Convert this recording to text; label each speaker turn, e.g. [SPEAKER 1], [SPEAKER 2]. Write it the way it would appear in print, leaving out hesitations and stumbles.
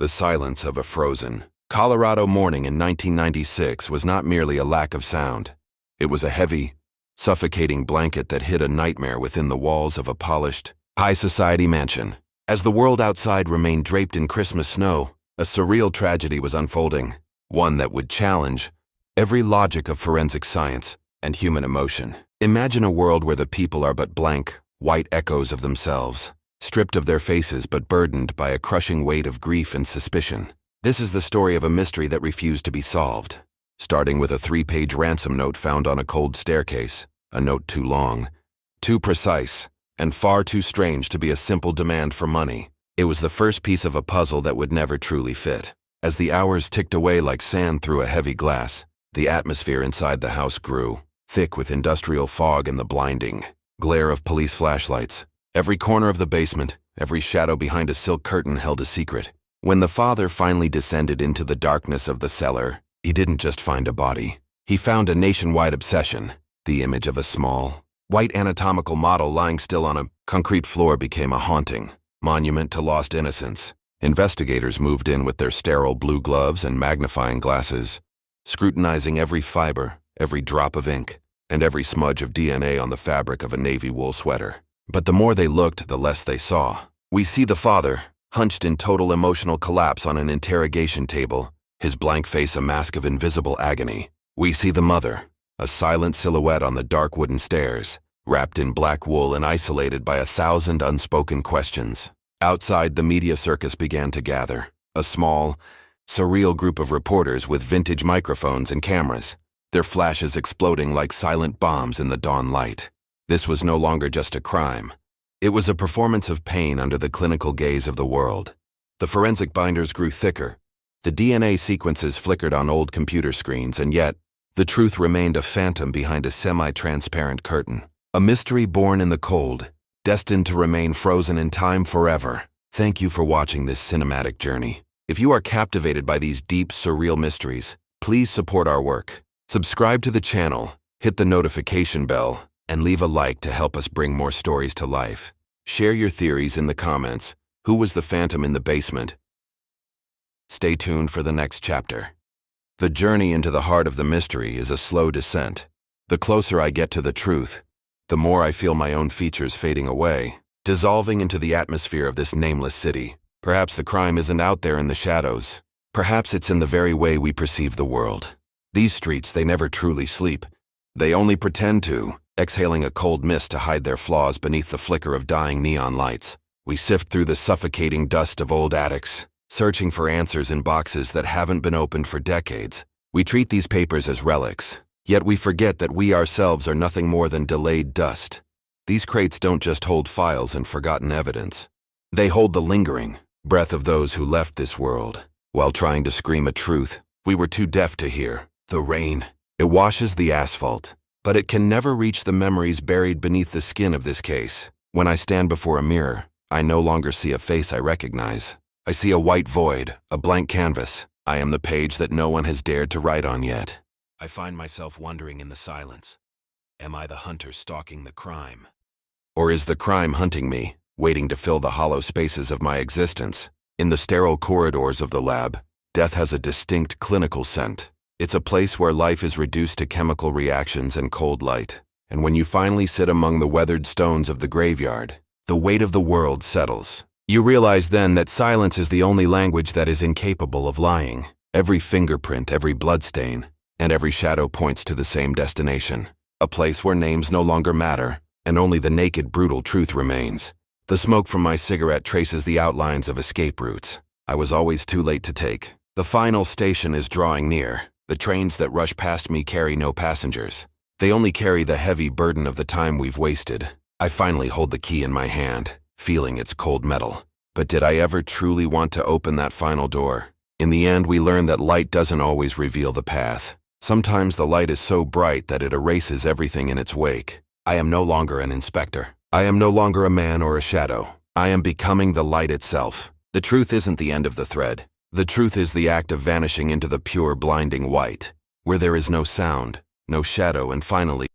[SPEAKER 1] The silence of a frozen Colorado morning in 1996 was not merely a lack of sound. It was a heavy, suffocating blanket that hid a nightmare within the walls of a polished, high-society mansion. As the world outside remained draped in Christmas snow, a surreal tragedy was unfolding, one that would challenge every logic of forensic science and human emotion. Imagine a world where the people are but blank, white echoes of themselves, stripped of their faces but burdened by a crushing weight of grief and suspicion. This is the story of a mystery that refused to be solved, starting with a 3-page ransom note found on a cold staircase, a note too long, too precise, and far too strange to be a simple demand for money. It was the first piece of a puzzle that would never truly fit. As the hours ticked away like sand through a heavy glass, the atmosphere inside the house grew, thick with industrial fog and the blinding glare of police flashlights. Every corner of the basement, every shadow behind a silk curtain held a secret. When the father finally descended into the darkness of the cellar, he didn't just find a body. He found a nationwide obsession. The image of a small, white anatomical model lying still on a concrete floor became a haunting monument to lost innocence. Investigators moved in with their sterile blue gloves and magnifying glasses, scrutinizing every fiber, every drop of ink, and every smudge of DNA on the fabric of a navy wool sweater. But the more they looked, the less they saw. We see the father, hunched in total emotional collapse on an interrogation table, his blank face a mask of invisible agony. We see the mother, a silent silhouette on the dark wooden stairs, wrapped in black wool and isolated by 1,000 unspoken questions. Outside, the media circus began to gather, a small, surreal group of reporters with vintage microphones and cameras, their flashes exploding like silent bombs in the dawn light. This was no longer just a crime. It was a performance of pain under the clinical gaze of the world. The forensic binders grew thicker. The DNA sequences flickered on old computer screens, and yet, the truth remained a phantom behind a semi-transparent curtain. A mystery born in the cold, destined to remain frozen in time forever. Thank you for watching this cinematic journey. If you are captivated by these deep, surreal mysteries, please support our work. Subscribe to the channel, hit the notification bell, and leave a like to help us bring more stories to life. Share your theories in the comments. Who was the phantom in the basement? Stay tuned for the next chapter. The journey into the heart of the mystery is a slow descent. The closer I get to the truth, the more I feel my own features fading away, dissolving into the atmosphere of this nameless city. Perhaps the crime isn't out there in the shadows. Perhaps it's in the very way we perceive the world. These streets, they never truly sleep. They only pretend to, exhaling a cold mist to hide their flaws beneath the flicker of dying neon lights. We sift through the suffocating dust of old attics, searching for answers in boxes that haven't been opened for decades. We treat these papers as relics, yet we forget that we ourselves are nothing more than delayed dust. These crates don't just hold files and forgotten evidence. They hold the lingering breath of those who left this world. While trying to scream a truth we were too deaf to hear. The rain, it washes the asphalt, but it can never reach the memories buried beneath the skin of this case. When I stand before a mirror, I no longer see a face I recognize. I see a white void, a blank canvas. I am the page that no one has dared to write on yet. I find myself wondering in the silence. Am I the hunter stalking the crime? Or is the crime hunting me, waiting to fill the hollow spaces of my existence? In the sterile corridors of the lab, death has a distinct clinical scent. It's a place where life is reduced to chemical reactions and cold light. And when you finally sit among the weathered stones of the graveyard, the weight of the world settles. You realize then that silence is the only language that is incapable of lying. Every fingerprint, every bloodstain, and every shadow points to the same destination. A place where names no longer matter, and only the naked, brutal truth remains. The smoke from my cigarette traces the outlines of escape routes I was always too late to take. The final station is drawing near. The trains that rush past me carry no passengers. They only carry the heavy burden of the time we've wasted. I finally hold the key in my hand, feeling its cold metal. But did I ever truly want to open that final door? In the end, we learn that light doesn't always reveal the path. Sometimes the light is so bright that it erases everything in its wake. I am no longer an inspector. I am no longer a man or a shadow. I am becoming the light itself. The truth isn't the end of the thread. The truth is the act of vanishing into the pure, blinding white, where there is no sound, no shadow, and finally,